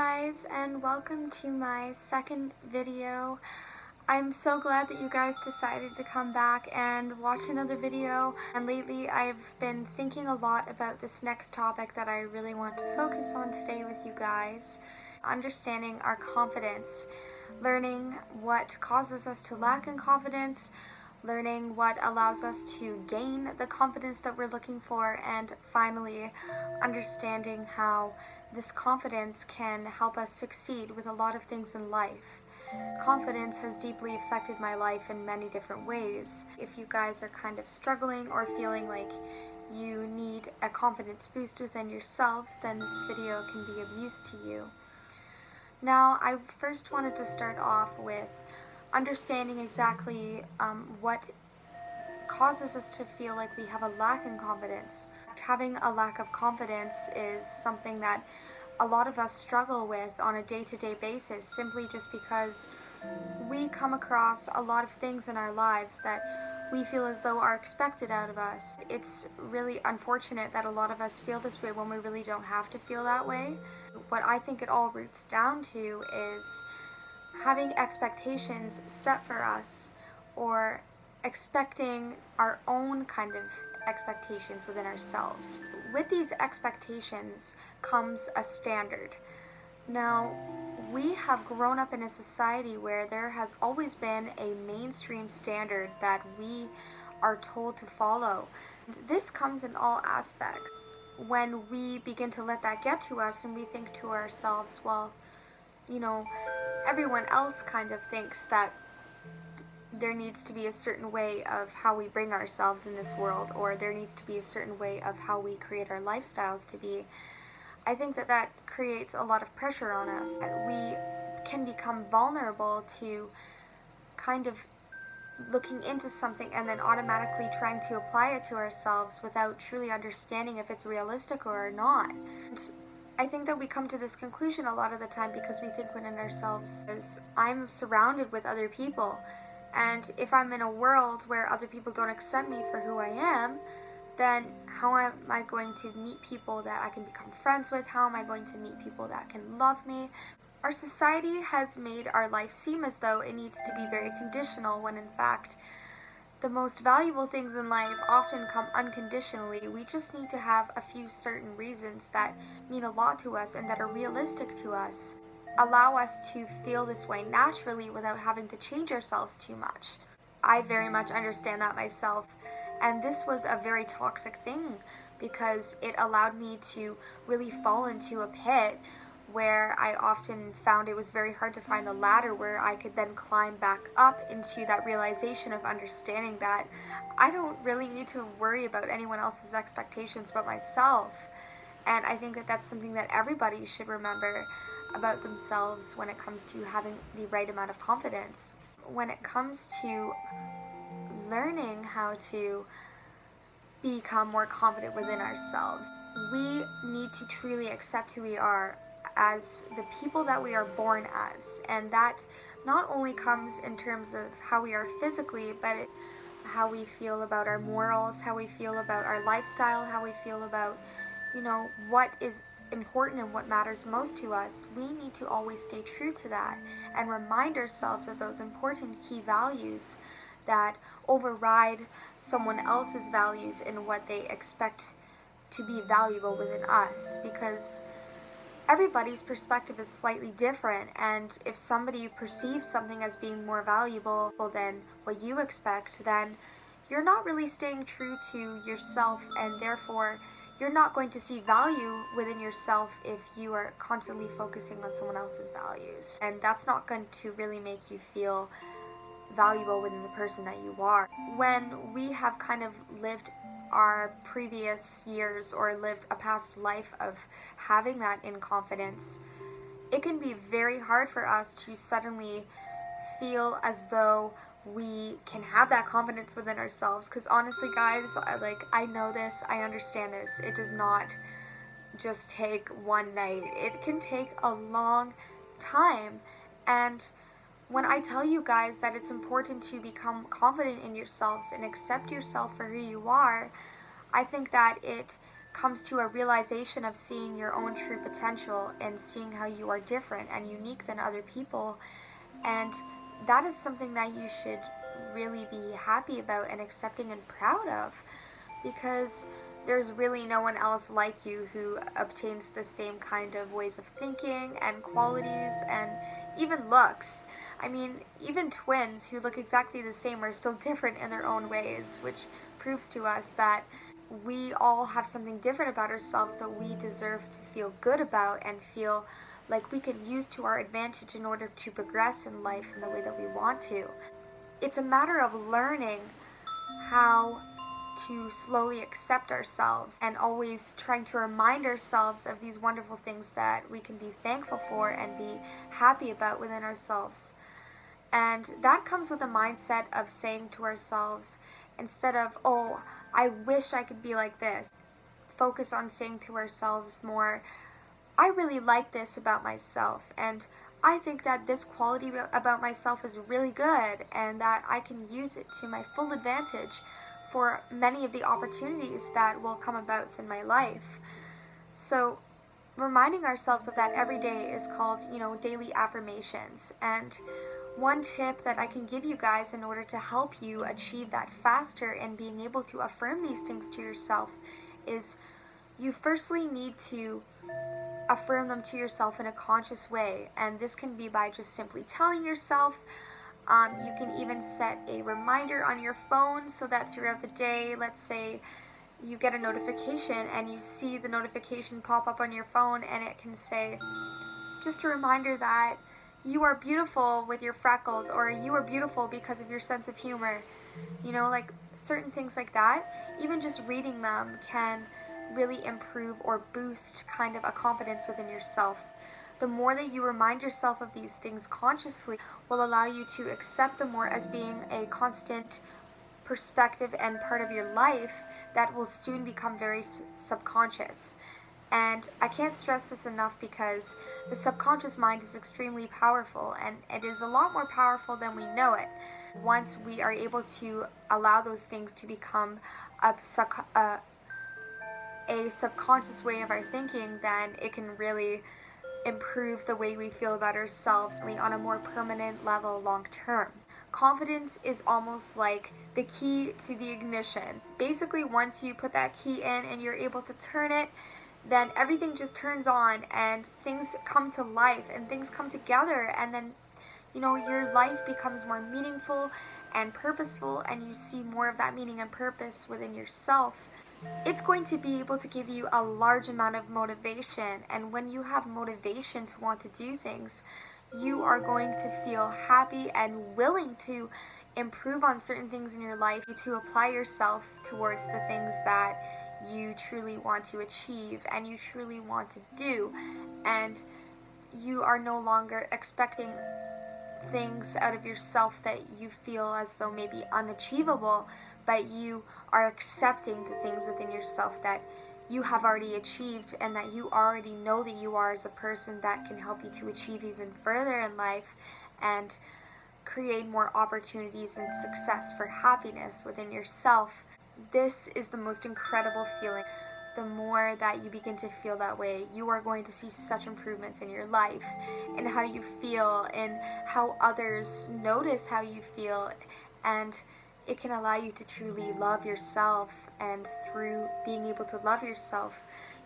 guys, and welcome to my second video. I'm so glad that you guys decided to come back and watch another video. And lately I've been thinking a lot about this next topic that I really want to focus on today with you guys. Understanding our confidence, learning what causes us to lack in confidence, learning what allows us to gain the confidence that we're looking for, and finally understanding how this confidence can help us succeed with a lot of things in life. Confidence has deeply affected my life in many different ways. If you guys are kind of struggling or feeling like you need a confidence boost within yourselves, then this video can be of use to you. Now, I first wanted to start off with understanding exactly what causes us to feel like we have a lack in confidence. Having a lack of confidence is something that a lot of us struggle with on a day-to-day basis, simply just because we come across a lot of things in our lives that we feel as though are expected out of us. It's really unfortunate that a lot of us feel this way when we really don't have to feel that way. What I think it all roots down to is having expectations set for us, or expecting our own kind of expectations within ourselves. With these expectations comes a standard. Now, we have grown up in a society where there has always been a mainstream standard that we are told to follow. This comes in all aspects. When we begin to let that get to us and we think to ourselves, well, you know, everyone else kind of thinks that there needs to be a certain way of how we bring ourselves in this world, or there needs to be a certain way of how we create our lifestyles to be. I think that that creates a lot of pressure on us. We can become vulnerable to kind of looking into something and then automatically trying to apply it to ourselves without truly understanding if it's realistic or not. And I think that we come to this conclusion a lot of the time because we think within ourselves, as I'm surrounded with other people, and if I'm in a world where other people don't accept me for who I am, then how am I going to meet people that I can become friends with? How am I going to meet people that can love me? Our society has made our life seem as though it needs to be very conditional, when in fact the most valuable things in life often come unconditionally. We just need to have a few certain reasons that mean a lot to us and that are realistic to us, allow us to feel this way naturally without having to change ourselves too much. I very much understand that myself, and this was a very toxic thing because it allowed me to really fall into a pit where I often found it was very hard to find the ladder where I could then climb back up into that realization of understanding that I don't really need to worry about anyone else's expectations but myself. And I think that that's something that everybody should remember about themselves when it comes to having the right amount of confidence. When it comes to learning how to become more confident within ourselves, we need to truly accept who we are as the people that we are born as, and that not only comes in terms of how we are physically, but how we feel about our morals, how we feel about our lifestyle, how we feel about, what is important and what matters most to us. We need to always stay true to that and remind ourselves of those important key values that override someone else's values in what they expect to be valuable within us, because everybody's perspective is slightly different, and if somebody perceives something as being more valuable than what you expect, then you're not really staying true to yourself, and therefore you're not going to see value within yourself if you are constantly focusing on someone else's values. And that's not going to really make you feel valuable within the person that you are. When we have kind of lived our previous years or lived a past life of having that in confidence, it can be very hard for us to suddenly feel as though we can have that confidence within ourselves. Because honestly guys, I know this, I understand this, it does not just take one night. It can take a long time. And when I tell you guys that it's important to become confident in yourselves and accept yourself for who you are, I think that it comes to a realization of seeing your own true potential and seeing how you are different and unique than other people. And that is something that you should really be happy about and accepting and proud of, because there's really no one else like you who obtains the same kind of ways of thinking and qualities and even looks. I mean, even twins who look exactly the same are still different in their own ways, which proves to us that we all have something different about ourselves that we deserve to feel good about and feel like we can use to our advantage in order to progress in life in the way that we want to. It's a matter of learning how to slowly accept ourselves and always trying to remind ourselves of these wonderful things that we can be thankful for and be happy about within ourselves. And that comes with a mindset of saying to ourselves, instead of, oh, I wish I could be like this, focus on saying to ourselves more, I really like this about myself, and I think that this quality about myself is really good and that I can use it to my full advantage for many of the opportunities that will come about in my life. So reminding ourselves of that every day is called, daily affirmations. And one tip that I can give you guys in order to help you achieve that faster and being able to affirm these things to yourself is you firstly need to affirm them to yourself in a conscious way. And this can be by just simply telling yourself. You can even set a reminder on your phone so that throughout the day, let's say you get a notification and you see the notification pop up on your phone and it can say, just a reminder that you are beautiful with your freckles, or you are beautiful because of your sense of humor. Like certain things like that, even just reading them can really improve or boost kind of a confidence within yourself. The more that you remind yourself of these things consciously will allow you to accept them more as being a constant perspective and part of your life that will soon become very subconscious. And I can't stress this enough, because the subconscious mind is extremely powerful, and it is a lot more powerful than we know it. Once we are able to allow those things to become a subconscious way of our thinking, then it can really improve the way we feel about ourselves on a more permanent level long term. Confidence is almost like the key to the ignition. Basically, once you put that key in and you're able to turn it, then everything just turns on and things come to life and things come together, and then your life becomes more meaningful and purposeful, and you see more of that meaning and purpose within yourself. It's going to be able to give you a large amount of motivation, and when you have motivation to want to do things, you are going to feel happy and willing to improve on certain things in your life, to apply yourself towards the things that you truly want to achieve and you truly want to do. And you are no longer expecting things out of yourself that you feel as though may be unachievable, but you are accepting the things within yourself that you have already achieved and that you already know that you are as a person that can help you to achieve even further in life and create more opportunities and success for happiness within yourself. This is the most incredible feeling. The more that you begin to feel that way, you are going to see such improvements in your life, in how you feel, in how others notice how you feel, and it can allow you to truly love yourself. And through being able to love yourself,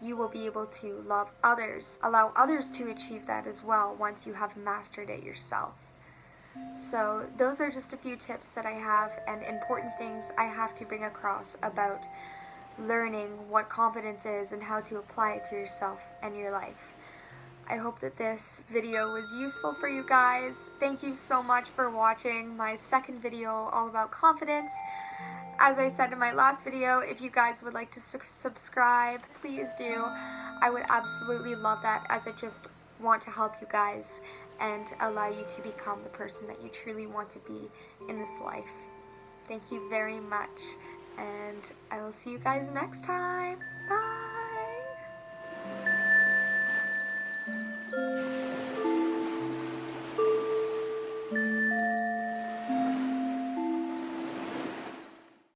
you will be able to love others, allow others to achieve that as well once you have mastered it yourself. So those are just a few tips that I have and important things I have to bring across about learning what confidence is and how to apply it to yourself and your life. I hope that this video was useful for you guys. Thank you so much for watching my second video all about confidence. As I said in my last video, if you guys would like to subscribe, please do. I would absolutely love that, as I just want to help you guys and allow you to become the person that you truly want to be in this life. Thank you very much, and I will see you guys next time. Bye!